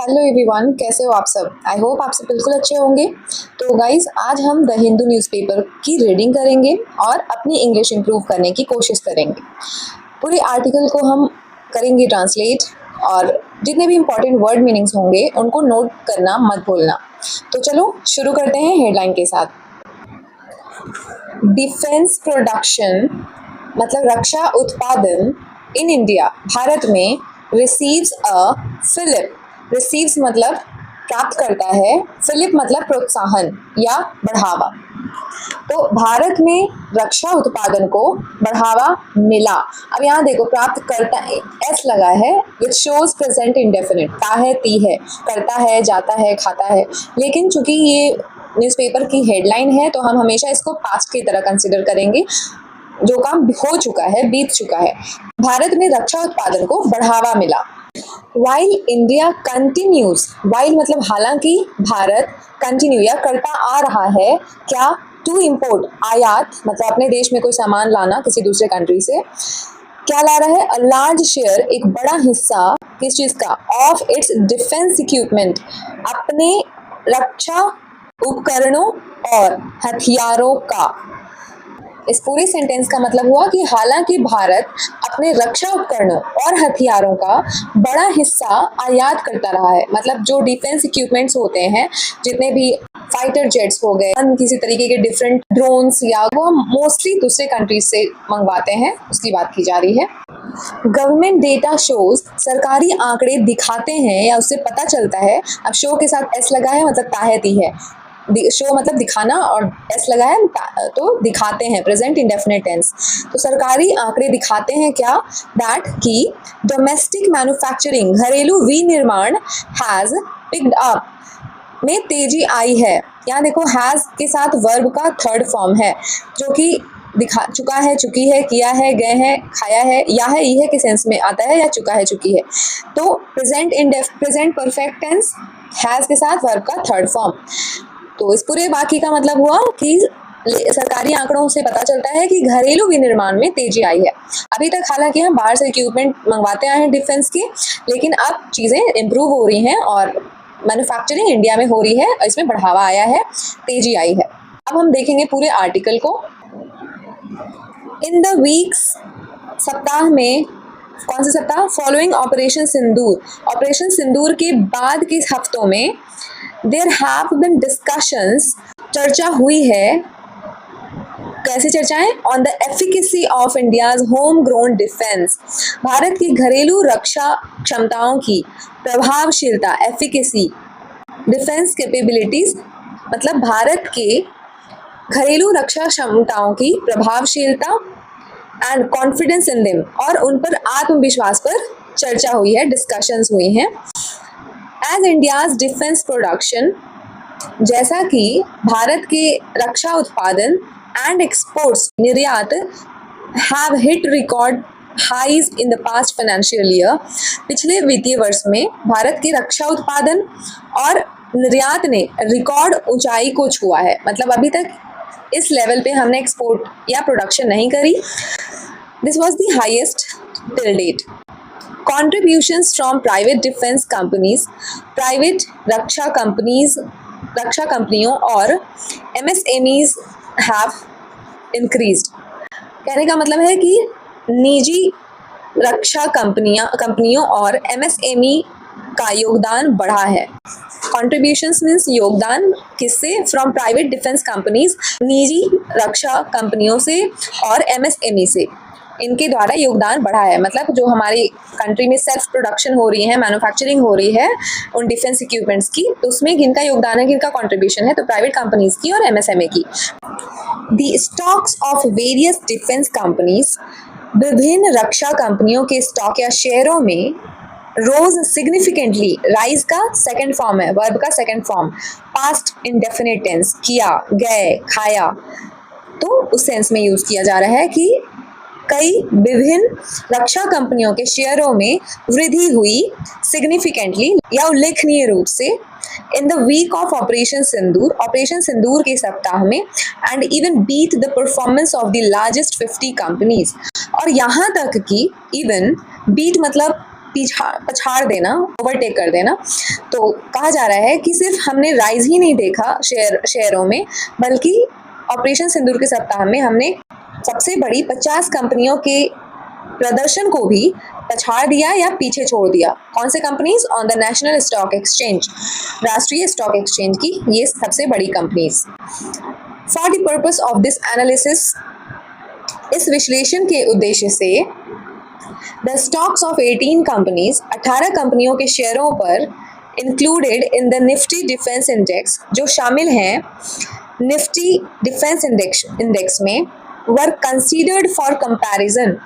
Hello everyone, कैसे हो आप सब। आई होप आप सब बिल्कुल अच्छे होंगे। तो गाइज, आज हम द हिंदू न्यूज़पेपर की रीडिंग करेंगे और अपनी इंग्लिश इंप्रूव करने की कोशिश करेंगे। पूरे आर्टिकल को हम करेंगे ट्रांसलेट और जितने भी इंपॉर्टेंट वर्ड मीनिंग्स होंगे उनको नोट करना मत भूलना। तो चलो शुरू करते हैं हेडलाइन के साथ। डिफेंस प्रोडक्शन मतलब रक्षा उत्पादन इन इंडिया भारत में रिसीव्स अ फिलिप। रिसीव्स मतलब प्राप्त करता है, फिलिप मतलब प्रोत्साहन या बढ़ावा। तो भारत में रक्षा उत्पादन को बढ़ावा मिला। अब यहाँ देखो, प्राप्त करता एस लगा है विच शोज प्रेजेंट इंडेफिनिट। ता है, ती है, करता है, जाता है, खाता है। लेकिन चूंकि ये न्यूज़पेपर की हेडलाइन है तो हम हमेशा इसको पास्ट की तरह कंसिडर करेंगे। जो काम हो चुका है, बीत चुका है। भारत में रक्षा उत्पादन को बढ़ावा मिला। वाइल इंडिया कंटिन्यूज, वाइल मतलब हालांकि भारत कंटिन्यू या करता आ रहा है क्या, टू इम्पोर्ट आयात मतलब अपने देश में कोई सामान लाना किसी दूसरे कंट्री से। क्या ला रहा है, अ लार्ज शेयर एक बड़ा हिस्सा किस चीज का, ऑफ इट्स डिफेंस इक्विपमेंट अपने रक्षा उपकरणों और हथियारों का। इस पूरे सेंटेंस का मतलब हुआ कि हालांकि भारत अपने रक्षा उपकरणों और हथियारों का बड़ा हिस्सा आयात करता रहा है, मतलब जो डिफेंस इक्विपमेंट्स होते हैं, जितने भी फाइटर जेट्स हो गए, किसी तरीके के डिफरेंट ड्रोन्स, या वो हम मोस्टली दूसरे कंट्रीज से मंगवाते हैं, उसकी बात की जा रही है। गवर्नमेंट डेटा शोज, सरकारी आंकड़े दिखाते हैं या उससे पता चलता है। अब शो के साथ एस लगा है मतलब ताहती है, शो मतलब दिखाना और एस लगा है तो दिखाते हैं, प्रेजेंट इंडेफिनिट टेंस। तो सरकारी आंकड़े दिखाते हैं क्या, दैट कि डोमेस्टिक मैन्युफैक्चरिंग घरेलू विनिर्माण हैज पिक्ड अप में तेजी आई है। यहाँ देखो, हैज के साथ वर्ब का थर्ड फॉर्म है जो कि दिखा चुका है, चुकी है, किया है, गए हैं, खाया है, या है, यह के सेंस में आता है, या चुका है, चुकी है। तो प्रेजेंट परफेक्ट टेंस हैज के साथ वर्ब का थर्ड फॉर्म। तो इस पूरे वाक्य का मतलब हुआ कि सरकारी आंकड़ों से पता चलता है कि घरेलू विनिर्माण में तेजी आई है। अभी तक हालांकि हम बाहर से इक्विपमेंट मंगवाते आए हैं डिफेंस की, लेकिन अब चीज़ें इम्प्रूव हो रही हैं और मैन्युफैक्चरिंग इंडिया में हो रही है, इसमें बढ़ावा आया है, तेजी आई है। अब हम देखेंगे पूरे आर्टिकल को। इन द वीक्स, सप्ताह में, कौन से सप्ताह, फॉलोइंग ऑपरेशन सिंदूर, ऑपरेशन सिंदूर के बाद के हफ्तों में देयर हैव बीन डिस्कशंस, चर्चा हुई है। कैसी चर्चाएं, on the efficacy of India's home grown defence, Bharat की घरेलू रक्षा क्षमताओं की प्रभावशीलता, एफिकेसी, डिफेंस कैपेबिलिटीज मतलब भारत के घरेलू रक्षा क्षमताओं की प्रभावशीलता, एंड कॉन्फिडेंस इन देम, और उन पर आत्मविश्वास पर चर्चा हुई है, डिस्कशंस हुई हैं। एज इंडियाज डिफेंस प्रोडक्शन, जैसा कि भारत के रक्षा उत्पादन एंड एक्सपोर्ट्स निर्यात have hit record highs in the past financial year, पिछले वित्तीय वर्ष में भारत के रक्षा उत्पादन और निर्यात ने रिकॉर्ड ऊंचाई को छुआ है। मतलब अभी तक इस लेवल पे हमने एक्सपोर्ट या प्रोडक्शन नहीं करी। This was the highest till date. Contributions from private defense companies, private रक्षा कंपनियों और MSMEs have increased। कहने का मतलब है कि निजी रक्षा कंपनियों और MSME का योगदान बढ़ा है। Contributions मीन्स योगदान, किससे, फ्रॉम प्राइवेट डिफेंस कंपनीज, निजी रक्षा कंपनियों से, और MSME से, इनके द्वारा योगदान बढ़ा है। मतलब जो हमारी कंट्री में सेल्फ प्रोडक्शन हो रही है, मैन्युफैक्चरिंग हो रही है उन डिफेंस इक्विपमेंट्स की, तो उसमें किनका योगदान है, किनका कंट्रीब्यूशन है, तो प्राइवेट कंपनीज की और MSME की। The stocks of various defence companies, विभिन्न रक्षा कंपनियों के स्टॉक या शेयरों में, रोज सिग्निफिकेंटली, राइज का सेकेंड फॉर्म है, वर्ब का second form, past indefinite tense, किया, गए, खाया, तो उस सेंस में यूज किया जा रहा है कि कई विभिन्न रक्षा कंपनियों के शेयरों में वृद्धि हुई, सिग्निफिकेंटली या उल्लेखनीय रूप से, in the week of operation Sindoor के सप्ताह में, and even beat the performance of the largest 50 companies, और यहाँ तक कि इवन बीट मतलब पछाड़ देना, ओवरटेक कर देना। तो कहा जा रहा है कि सिर्फ हमने राइज ही नहीं देखा शेयरों में, बल्कि ऑपरेशन सिंदूर के सप्ताह में हमने सबसे बड़ी 50 कंपनियों के प्रदर्शन को भी पछाड़ दिया या पीछे छोड़ दिया। कौन से companies? On the national stock exchange, राष्ट्रीय स्टॉक एक्सचेंज की ये सबसे बड़ी companies. For the purpose of this analysis, इस विश्लेषण के उद्देश्य से द स्टॉक्स ऑफ 18 कंपनीज, 18 कंपनियों के शेयरों पर included in the Nifty defence index, जो शामिल हैं निफ्टी डिफेंस इंडेक्स में, वर कंसीडर्ड फॉर कंपैरिजन,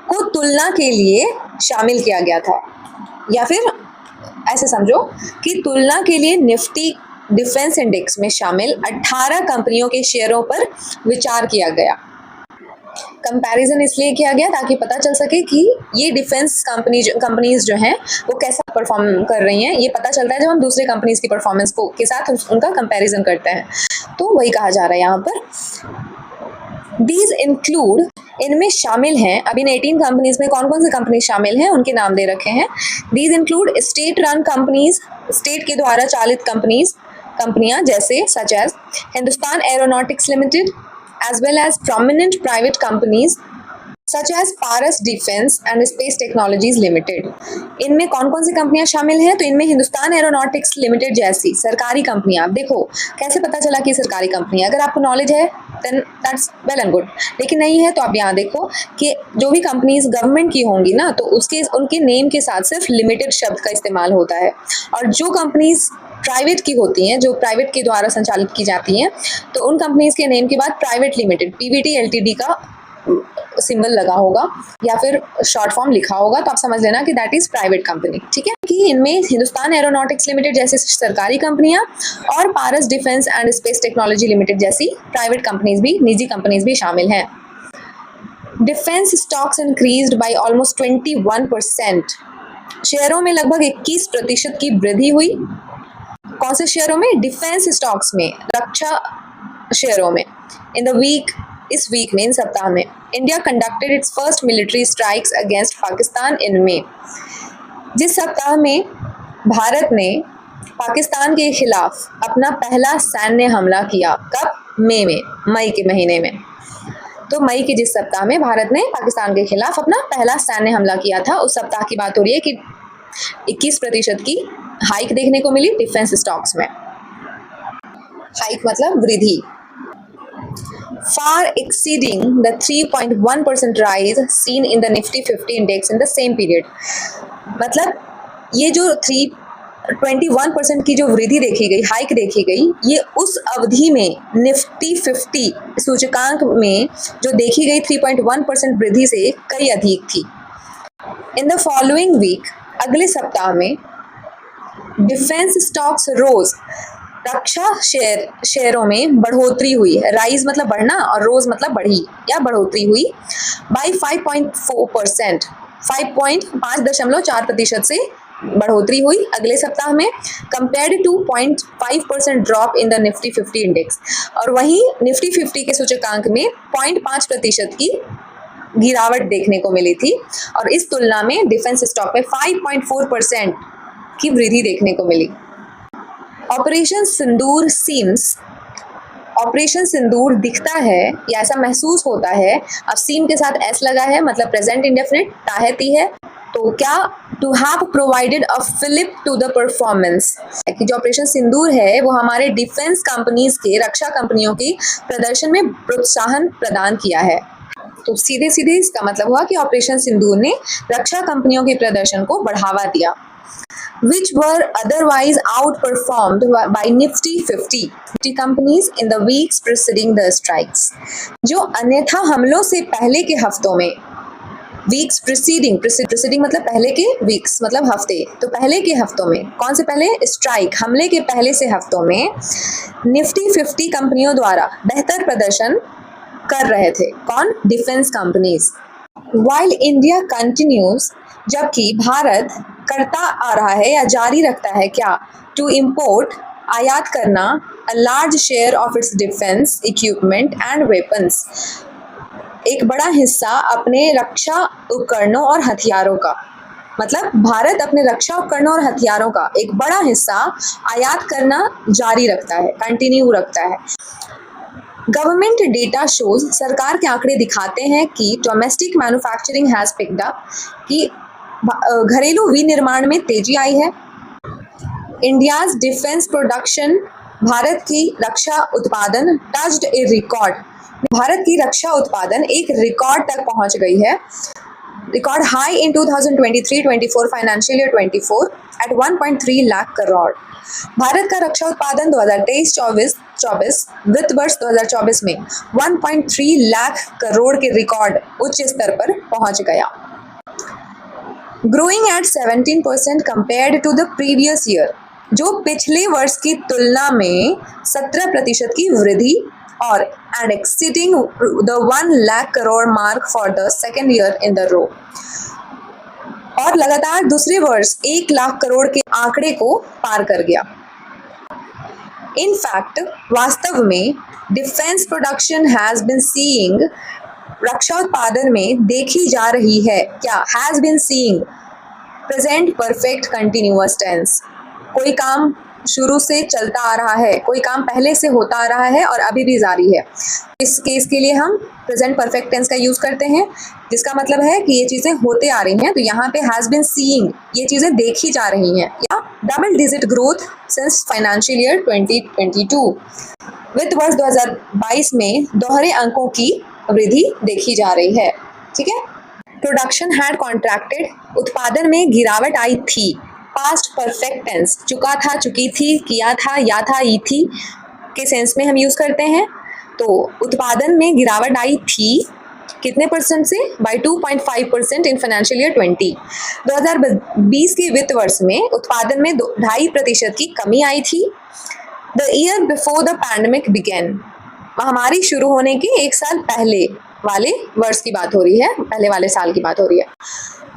को तुलना के लिए शामिल किया गया था। या फिर ऐसे समझो कि तुलना के लिए निफ्टी डिफेंस इंडेक्स में शामिल 18 कंपनियों के शेयरों पर विचार किया गया। कंपैरिजन इसलिए किया गया ताकि पता चल सके कि ये डिफेंस कंपनीज जो हैं वो कैसा परफॉर्म कर रही हैं। ये पता चलता है जब हम दूसरे कंपनीज की परफॉर्मेंस को के साथ उनका कंपैरिजन करते हैं। तो वही कहा जा रहा है यहाँ पर। These include, इनमें शामिल हैं, अब इन 18 कंपनीज में कौन कौन सी कंपनी शामिल हैं उनके नाम दे रखे हैं। These include state run companies, state के द्वारा चालित कंपनियां जैसे such as Hindustan Aeronautics Limited, as well as prominent private companies such as Paras defence and Space Technologies Limited. इनमें कौन कौन सी कंपनियां शामिल हैं? तो इनमें हिंदुस्तान एरोनॉटिक्स लिमिटेड जैसी सरकारी कंपनियां। आप देखो कैसे पता चला कि सरकारी कंपनी है। अगर आपको नॉलेज है then that's well and good, लेकिन नहीं है तो आप यहाँ देखो कि जो भी कंपनीज गवर्नमेंट की होंगी ना, तो उनके नेम के साथ सिर्फ लिमिटेड शब्द का इस्तेमाल होता है। और जो कंपनीज प्राइवेट की होती हैं, जो प्राइवेट के द्वारा संचालित की जाती हैं, तो उन कंपनीज के नेम के बाद प्राइवेट लिमिटेड, पीवीटी एलटीडी का सिंबल लगा होगा या फिर शॉर्ट फॉर्म लिखा होगा, तो आप समझ लेना कि दैट इज प्राइवेट कंपनी। ठीक है कि इनमें हिंदुस्तान एरोनॉटिक्स लिमिटेड जैसी सरकारी कंपनियां और Paras defence and space technology limited जैसी प्राइवेट कंपनीज भी, निजी कंपनीज भी शामिल हैं। Defence stocks increased by almost 21%, शेयरों में लगभग 21% की वृद्धि हुई। कौन से शेयरों में? डिफेंस स्टॉक्स में, रक्षा शेयरों में। इन द वीक, इस वीक में, इन सप्ताह में, India conducted its first military strikes against Pakistan in May. जिस सप्ताह में भारत ने पाकिस्तान के खिलाफ अपना पहला सैन्य हमला किया। कब? मई के महीने में। तो मई के जिस सप्ताह में भारत ने पाकिस्तान के खिलाफ अपना पहला सैन्य हमला किया था, उस सप्ताह की बात हो रही है कि 21% की हाइक देखने को मिली डिफेंस स्टॉक्स में। हाइक मतलब वृद्धि। far exceeding the 3.1% rise seen in the Nifty 50 index in the same period। मतलब ये जो 21% की जो वृद्धि देखी गई, हाइक देखी गई, ये उस अवधि में निफ्टी 50 सूचकांक में जो देखी गई 3.1% वृद्धि से कई अधिक थी। इन द फॉलोइंग वीक, अगले सप्ताह में, डिफेंस स्टॉक्स रोज, रक्षा शेयरों में बढ़ोतरी हुई। राइज मतलब बढ़ना और रोज मतलब बढ़ी या बढ़ोतरी हुई बाई 5.4%, 5.4% से बढ़ोतरी हुई अगले सप्ताह में, compared to 0.5% drop in the Nifty 50 index. और वहीं निफ्टी 50 के सूचकांक में 0.5% की गिरावट देखने को मिली थी, और इस तुलना में डिफेंस स्टॉक में 5.4% की वृद्धि देखने को मिली। ऑपरेशन सिंदूर सीम्स, ऑपरेशन सिंदूर दिखता है या ऐसा महसूस होता है। अब सीम के साथ एस लगा है, मतलब प्रेजेंट इंडेफिनिट, ताहती है। तो क्या? To have provided a fillip to the performance, कि जो ऑपरेशन सिंदूर है वो हमारे डिफेंस कंपनीज के, रक्षा कंपनियों के प्रदर्शन में प्रोत्साहन प्रदान किया है। तो सीधे सीधे इसका मतलब हुआ कि ऑपरेशन सिंदूर ने रक्षा कंपनियों के प्रदर्शन को बढ़ावा दिया। which were otherwise outperformed by Nifty 50 companies in the weeks preceding the strikes। जो अन्यथा हमलों से पहले के हफ्तों में, वीक्स प्रीसीडिंग मतलब पहले के, वीक्स मतलब हफ्ते, तो पहले के हफ्तों में, कौन से पहले? स्ट्राइक, हमले के पहले से हफ्तों में निफ्टी 50 कंपनियों द्वारा बेहतर प्रदर्शन कर रहे थे। कौन? Defence companies. While India continues, जबकि भारत करता आ रहा है या जारी रखता है क्या? टू इम्पोर्ट, आयात करना, अ large share of its defence equipment and weapons, एक बड़ा हिस्सा अपने रक्षा उपकरणों और हथियारों का। मतलब भारत अपने रक्षा उपकरणों और हथियारों का एक बड़ा हिस्सा आयात करना जारी रखता है, कंटिन्यू रखता है। गवर्नमेंट डेटा शोज, सरकार के आंकड़े दिखाते हैं कि domestic manufacturing has picked up, कि घरेलू विनिर्माण में तेजी आई है। इंडियाज डिफेंस प्रोडक्शन, भारत की रक्षा उत्पादन टच्ड ए रिकॉर्ड, भारत की रक्षा उत्पादन एक रिकॉर्ड तक पहुंच गई है, record high in 2023-24 financial year 24 at 1.3 lakh crore. भारत का रक्षा उत्पादन 2023-24 वित्त वर्ष 2024 में 1.3 लाख करोड़ के रिकॉर्ड उच्च स्तर पर पहुंच गया। Growing at 17% compared to the previous year, जो पिछले वर्ष की तुलना में 17% की वृद्धि, और and exceeding the 1 lakh crore mark for the second year in the row, और लगातार दूसरे वर्ष 1 लाख करोड़ के आंकड़े को पार कर गया। इन फैक्ट, वास्तव में defence production has been seeing, रक्षा उत्पादन में देखी जा रही है क्या, has been seeing present perfect continuous tense, कोई काम शुरू से चलता आ रहा है, कोई काम पहले से होता आ रहा है और अभी भी जारी है। इस केस के लिए हम प्रेजेंट परफेक्ट टेंस का यूज करते हैं, जिसका मतलब है कि ये चीजें होते आ रही हैं, तो यहाँ पे हैज बीन सीइंग, ये चीजें देखी जा रही हैं। या double digit growth since financial year 2022, वित्त वर्ष 2022 में दोहरे अंकों की वृद्धि देखी जा रही है। ठीक है। प्रोडक्शन हैड कॉन्ट्रैक्टेड, उत्पादन में गिरावट आई थी, पास्ट परफेक्ट टेंस, चुका था, चुकी थी, किया था, या था, ई थी के सेंस में हम यूज करते हैं। तो उत्पादन में गिरावट आई थी कितने परसेंट से, बाई 2.5% इन फाइनेंशियल ईयर 2020 के वित्त वर्ष में उत्पादन में 2.5% की कमी आई थी। The year before the pandemic began, महामारी शुरू होने के 1 साल पहले वाले वर्ष की बात हो रही है, पहले वाले साल की बात हो रही है।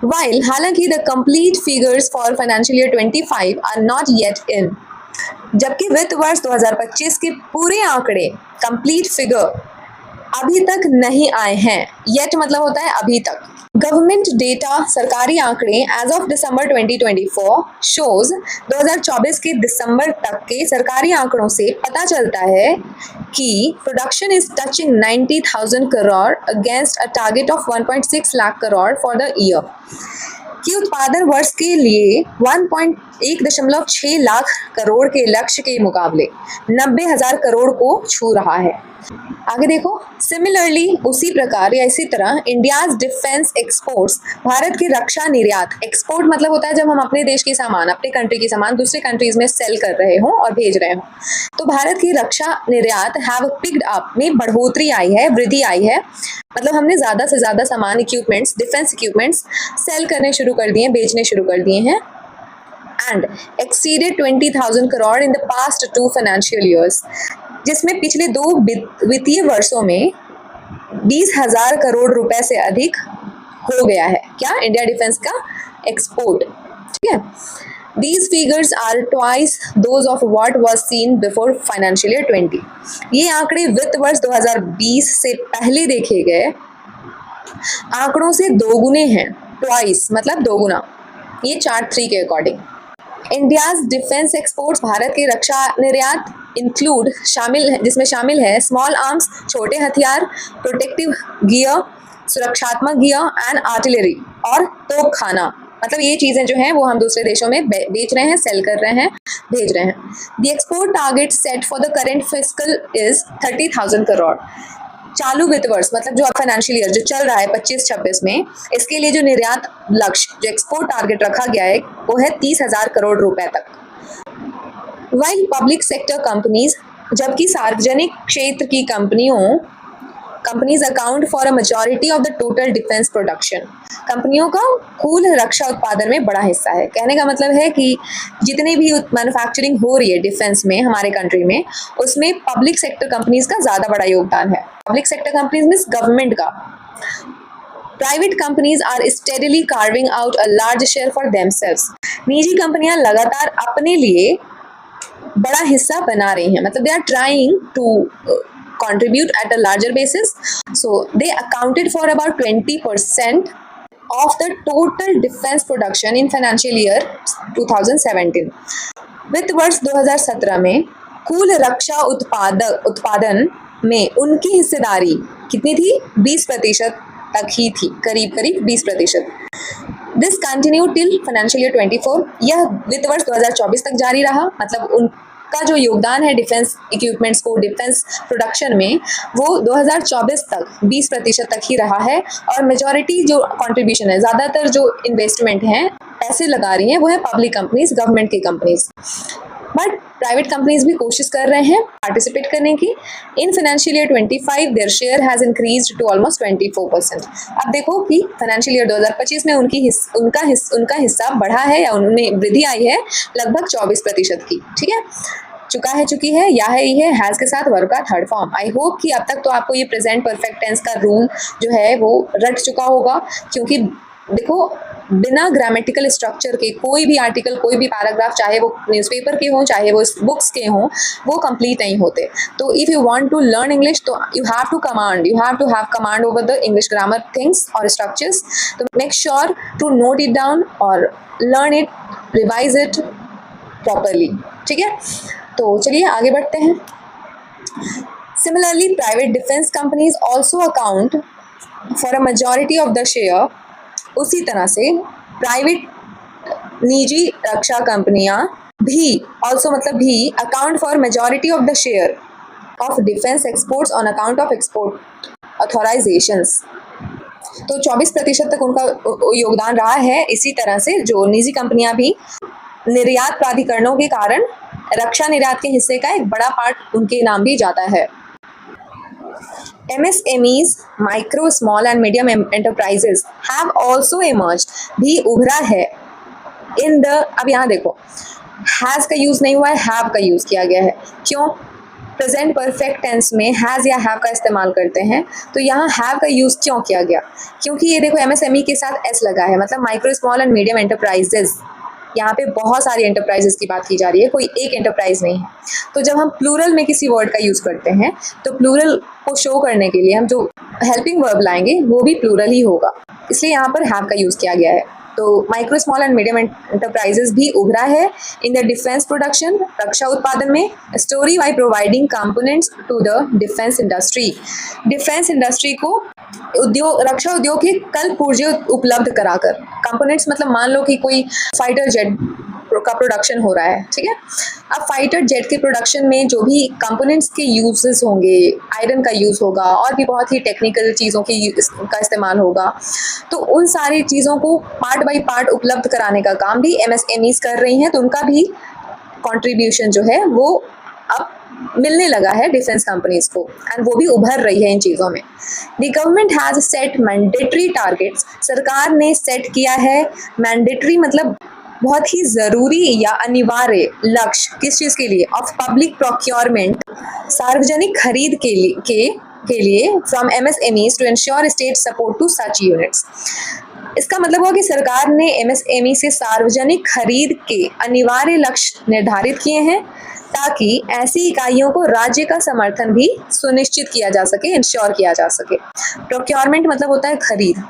While हालांकि the complete figures for financial year 25 are not yet in, जबकि वित्त वर्ष 2025 के पूरे आंकड़े, कंप्लीट फिगर, अभी तक नहीं आए हैं। येट मतलब होता है अभी तक। गवर्नमेंट डेटा, सरकारी आंकड़े एज ऑफ दिसंबर 2024 शोज, 2024 के दिसंबर तक के सरकारी आंकड़ों से पता चलता है कि production is touching 90,000 crore against a target of 1.6 lakh crore for the year, कि उत्पादन वर्ष के लिए 1.6 लाख करोड़ के लक्ष्य के मुकाबले 90,000 करोड़ को छू रहा है। आगे देखो, सिमिलरली उसी प्रकार या इसी तरह इंडियाज डिफेंस एक्सपोर्ट्स, भारत की रक्षा निर्यात, एक्सपोर्ट मतलब होता है जब हम अपने देश की सामान, अपने कंट्री की सामान दूसरे कंट्रीज में सेल कर रहे हों और भेज रहे हों, तो भारत की रक्षा निर्यात हैव पिक्ड अप, में बढ़ोतरी आई है, वृद्धि आई है, मतलब हमने ज़्यादा से ज़्यादा सामान, इक्विपमेंट्स, डिफेंस इक्विपमेंट्स सेल करने शुरू कर दिए, बेचने शुरू कर दिए हैं, and exceeded 20,000 crore in the past 2 financial years, जिसमें पिछले 2 वित्तीय वर्षों में 20,000 करोड़ रुपए से अधिक हो गया है क्या, इंडिया डिफेंस का एक्सपोर्ट। ठीक है। These figures are twice those of what was seen before financial year 20. ये आंकड़े वित्त वर्ष 2020 से पहले देखे गए आंकड़ों से दोगुने हैं, ट्वाइस मतलब दोगुना, ये चार्ट 3 के according. India's defence exports, Bharat के रक्षा निर्यात इंक्लूड शामिल है, जिसमें शामिल है स्मॉल आर्म्स, छोटे हथियार, प्रोटेक्टिव गियर, सुरक्षात्मक गियर एंड आर्टिलरी, और तोपखाना, मतलब ये चीज़ें जो हैं वो हम दूसरे देशों में बेच रहे हैं, सेल कर रहे हैं, भेज रहे हैं। The export target set for the current fiscal is 30,000 crore, चालू वित्त वर्ष मतलब जो फाइनेंशियल ईयर जो चल रहा है 25-26 में, इसके लिए जो निर्यात लक्ष्य, जो एक्सपोर्ट टारगेट रखा गया है वो है 30,000 करोड़ रुपए तक। वाइल पब्लिक सेक्टर कंपनीज, जबकि सार्वजनिक क्षेत्र की companies account for a majority of the total defence production, कंपनियों का कुल रक्षा उत्पादन में बड़ा हिस्सा है। कहने का मतलब है कि जितने भी मैन्युफैक्चरिंग हो रही है डिफेंस में हमारे कंट्री में, उसमें पब्लिक सेक्टर कंपनीज का ज़्यादा बड़ा योगदान है। Public sector companies means government का। Private companies are steadily carving out a large share for themselves, निजी कंपनियां लगातार अपने लिए बड़ा हिस्सा बना रही हैं, मतलब they are trying to contribute at a larger basis, so they accounted for about 20% of the total defense production in financial year 2017. वित्त वर्ष 2017 में कुल रक्षा उत्पादन में उनकी हिस्सेदारी कितनी थी? 20% तक ही थी, करीब करीब 20%. This continue till financial year 24. यह वित्त वर्ष 2024 तक जारी रहा. मतलब उनका जो योगदान है डिफेंस इक्विपमेंट्स को, डिफेंस प्रोडक्शन में, वो 2024 तक 20% तक ही रहा है. और मेजॉरिटी जो कंट्रीब्यूशन है, ज़्यादातर जो इन्वेस्टमेंट हैं, पैसे लगा रही हैं, वो है पब्लिक कंपनीज, गवर्नमेंट की कंपनीज. बट प्राइवेट कंपनीज भी कोशिश कर रहे हैं पार्टिसिपेट करने की. In financial year 25 their share has increased to almost 24%. अब देखो कि फाइनेंशियल ईयर 2025 में उनका हिस्सा बढ़ा है या उनमें वृद्धि आई है लगभग 24% की. ठीक है, चुकी है या है, ये है हैज़ के साथ वर्ब का थर्ड फॉर्म. आई होप कि अब तक तो आपको ये प्रेजेंट परफेक्ट टेंस का रूल जो है वो रट चुका होगा. क्योंकि देखो, बिना ग्रामेटिकल स्ट्रक्चर के कोई भी आर्टिकल, कोई भी पैराग्राफ, चाहे वो न्यूज़पेपर के हों, चाहे वो बुक्स के हों, वो कंप्लीट नहीं होते. तो if you want to learn English, तो you have to have command over the English grammar things और स्ट्रक्चर्स. तो make sure to note it down और learn it, revise it properly. ठीक है, तो चलिए आगे बढ़ते हैं. Similarly private defence companies also account for a majority of the share. उसी तरह से प्राइवेट निजी रक्षा कंपनियां भी ऑल्सो मतलब भी account for majority of the share of defence exports on account of export authorisations. तो 24% तक उनका योगदान रहा है. इसी तरह से जो निजी कंपनियां भी निर्यात प्राधिकरणों के कारण रक्षा निर्यात के हिस्से का एक बड़ा पार्ट उनके नाम भी जाता है. MSMEs, micro, small and medium enterprises have also emerged, भी उभरा है in the. अब यहाँ देखो, has का यूज़ नहीं हुआ है, have का यूज़ किया गया है. क्यों? प्रेजेंट परफेक्ट टेंस में हैज़ या हैव का इस्तेमाल करते हैं, तो यहाँ हैव का यूज़ क्यों किया गया? क्योंकि ये देखो MSME के साथ एस लगा है, मतलब micro, small and medium enterprises. यहाँ पे बहुत सारी एंटरप्राइजेस की बात की जा रही है, कोई एक एंटरप्राइज नहीं है. तो जब हम प्लूरल में किसी वर्ड का यूज़ करते हैं, तो प्लूरल को शो करने के लिए हम जो हेल्पिंग वर्ब लाएंगे वो भी प्लूरल ही होगा. इसलिए यहाँ पर हैव का यूज़ किया गया है. तो micro, small and medium enterprises भी उभरा है इन द डिफेंस प्रोडक्शन, रक्षा उत्पादन में. Story by providing components to the defence industry. Defence industry को रक्षा उद्योग के कल पूर्जे उपलब्ध कराकर. कंपोनेंट्स मतलब मान लो कि कोई फाइटर जेट का प्रोडक्शन हो रहा है. ठीक है, अब फाइटर जेट के प्रोडक्शन में जो भी कंपोनेंट्स के यूजेस होंगे, आयरन का यूज़ होगा और भी बहुत ही टेक्निकल चीज़ों का इस्तेमाल होगा. तो उन सारी चीज़ों को पार्ट बाय पार्ट उपलब्ध कराने का काम भी MSMEs कर रही हैं. तो उनका भी कंट्रीब्यूशन जो है वो अब मिलने लगा है डिफेंस कंपनीज को, एंड वो भी उभर रही है इन चीज़ों में. The government has set mandatory targets. सरकार ने सेट किया है मैंडेटरी मतलब बहुत ही ज़रूरी या अनिवार्य लक्ष्य. किस चीज़ के लिए? ऑफ पब्लिक प्रोक्योरमेंट, सार्वजनिक खरीद के लिए from MSMEs to ensure state support to such units. इसका मतलब हुआ कि सरकार ने MSME से सार्वजनिक खरीद के अनिवार्य लक्ष्य निर्धारित किए हैं ताकि ऐसी इकाइयों को राज्य का समर्थन भी सुनिश्चित किया जा सके, इंश्योर किया जा सके. प्रोक्योरमेंट मतलब होता है खरीद.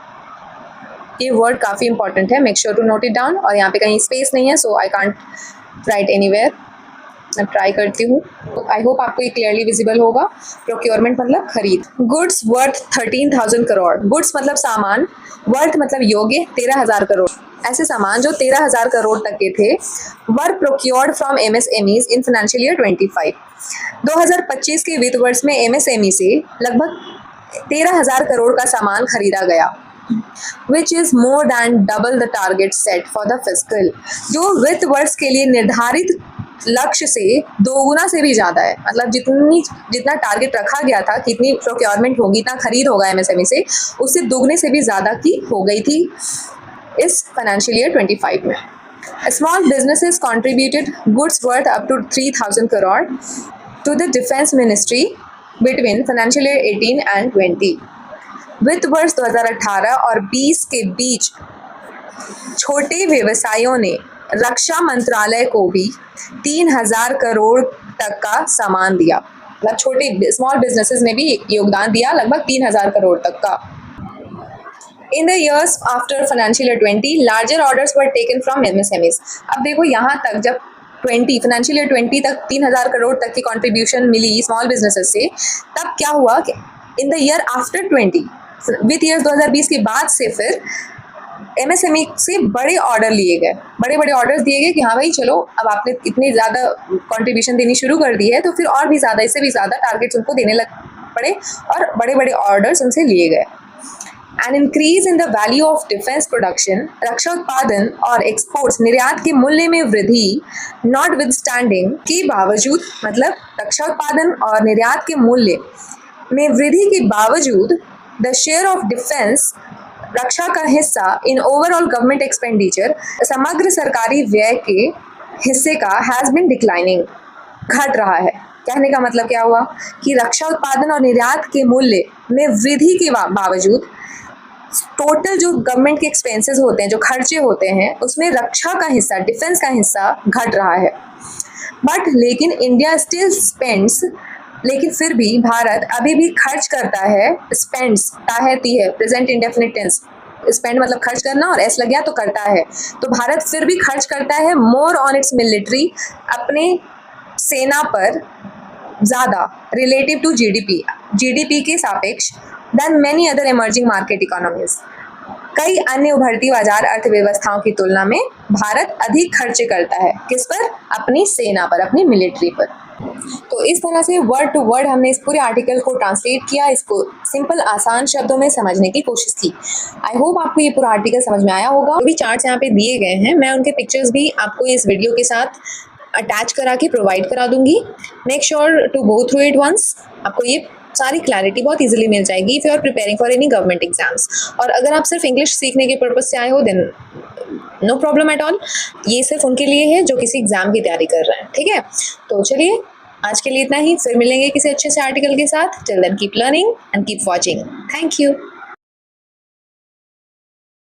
ये वर्ड काफ़ी इंपॉर्टेंट है, make sure to note it down. और यहाँ पे कहीं स्पेस नहीं है, so I can't write anywhere. मैं ट्राई करती हूँ. आई होप आपको ये क्लियरली विजिबल होगा. प्रोक्योरमेंट मतलब खरीद. Goods worth 13,000 crore. गुड्स मतलब सामान, वर्थ मतलब योग्य, 13,000 करोड़. ऐसे सामान जो 13,000 करोड़ तक के थे were procured from MSMEs in financial year 25. 2025 के वित्त वर्ष में MSME से लगभग 13,000 करोड़ का सामान खरीदा गया, which is more than double the target set for the fiscal. जो वित्त वर्ष के लिए निर्धारित लक्ष्य से दोगुना से भी ज़्यादा है. मतलब जितना टारगेट रखा गया था, कितनी प्रोक्योरमेंट होगी, इतना खरीद होगा MSME से, उससे दोगुने से भी ज़्यादा की हो गई थी इस फाइनेंशियल ईयर 25 में. Small businesses contributed goods worth up to 3,000 crore to the defence ministry between financial year 18 and 20. वित्त वर्ष 2018 और 20 के बीच छोटे व्यवसायों ने रक्षा मंत्रालय को भी 3,000 करोड़ तक का सामान दिया. मतलब छोटे स्मॉल बिजनेसेस ने भी योगदान दिया लगभग 3,000 करोड़ तक का. In the years after financial year 20, larger orders were taken from MSMEs. अब देखो यहाँ तक जब 20 फाइनेंशियल ईयर 20 तक 3,000 करोड़ तक की कंट्रीब्यूशन मिली स्मॉल बिजनेसेस से, तब क्या हुआ कि in the year after 20 with years 2020 के बाद से फिर एमएसएमई से बड़े ऑर्डर लिए गए, बड़े बड़े ऑर्डर्स दिए गए कि हाँ भाई चलो अब आपने इतनी ज़्यादा कंट्रीब्यूशन देनी शुरू कर दी है तो फिर और भी ज़्यादा, इससे भी ज़्यादा टारगेट्स उनको देने लग पड़े और बड़े बड़े ऑर्डर्स उनसे लिए गए। An increase in the value of defense production, रक्षा उत्पादन और एक्सपोर्ट्स निर्यात के मूल्य में वृद्धि notwithstanding के बावजूद, मतलब रक्षा उत्पादन और निर्यात के मूल्य में वृद्धि के बावजूद द शेयर ऑफ डिफेंस रक्षा का हिस्सा इन ओवरऑल गवर्नमेंट एक्सपेंडिचर समग्र सरकारी व्यय के हिस्से का हैज़ बिन डिक्लाइनिंग, घट रहा है। कहने का मतलब क्या हुआ कि रक्षा उत्पादन और निर्यात के मूल्य में वृद्धि के बावजूद टोटल जो गवर्नमेंट के एक्सपेंसेस होते हैं, जो खर्चे होते हैं, उसमें रक्षा का हिस्सा, डिफेंस का हिस्सा घट रहा है। बट लेकिन इंडिया स्टिल स्पेंड्स, लेकिन फिर भी भारत अभी भी खर्च करता है, स्पेंड्स ताहती है प्रेजेंट इंडेफिनिट टेंस, स्पेंड मतलब खर्च करना और एस लग गया तो करता है, तो भारत फिर भी खर्च करता है मोर ऑन इट्स मिलिट्री, अपने सेना पर ज़्यादा रिलेटिव टू जीडीपी के सापेक्ष then many other emerging market economies. कई अन्य उभरती बाजार अर्थव्यवस्थाओं की तुलना में भारत अधिक खर्च करता है, किस पर? अपनी सेना पर, अपनी मिलिट्री पर। तो इस तरह से वर्ड टू वर्ड हमने इस पूरे आर्टिकल को ट्रांसलेट किया, इसको सिंपल आसान शब्दों में समझने की कोशिश की। आई होप आपको ये पूरा आर्टिकल समझ में आया होगा। जो भी चार्ट्स यहाँ पे दिए गए हैं, मैं उनके पिक्चर्स भी आपको इस वीडियो के साथ अटैच करा के प्रोवाइड करा दूंगी। Make sure to go through it once, आपको ये सारी क्लैरिटी बहुत इजीली मिल जाएगी if you are preparing for any government exams. और अगर आप सिर्फ इंग्लिश सीखने के पर्पज से आए हो then no problem at all, ये सिर्फ उनके लिए है जो किसी एग्जाम की तैयारी कर रहे हैं, ठीक है। तो चलिए आज के लिए इतना ही, फिर मिलेंगे किसी अच्छे से आर्टिकल के साथ। Till then keep learning and keep watching. Thank you.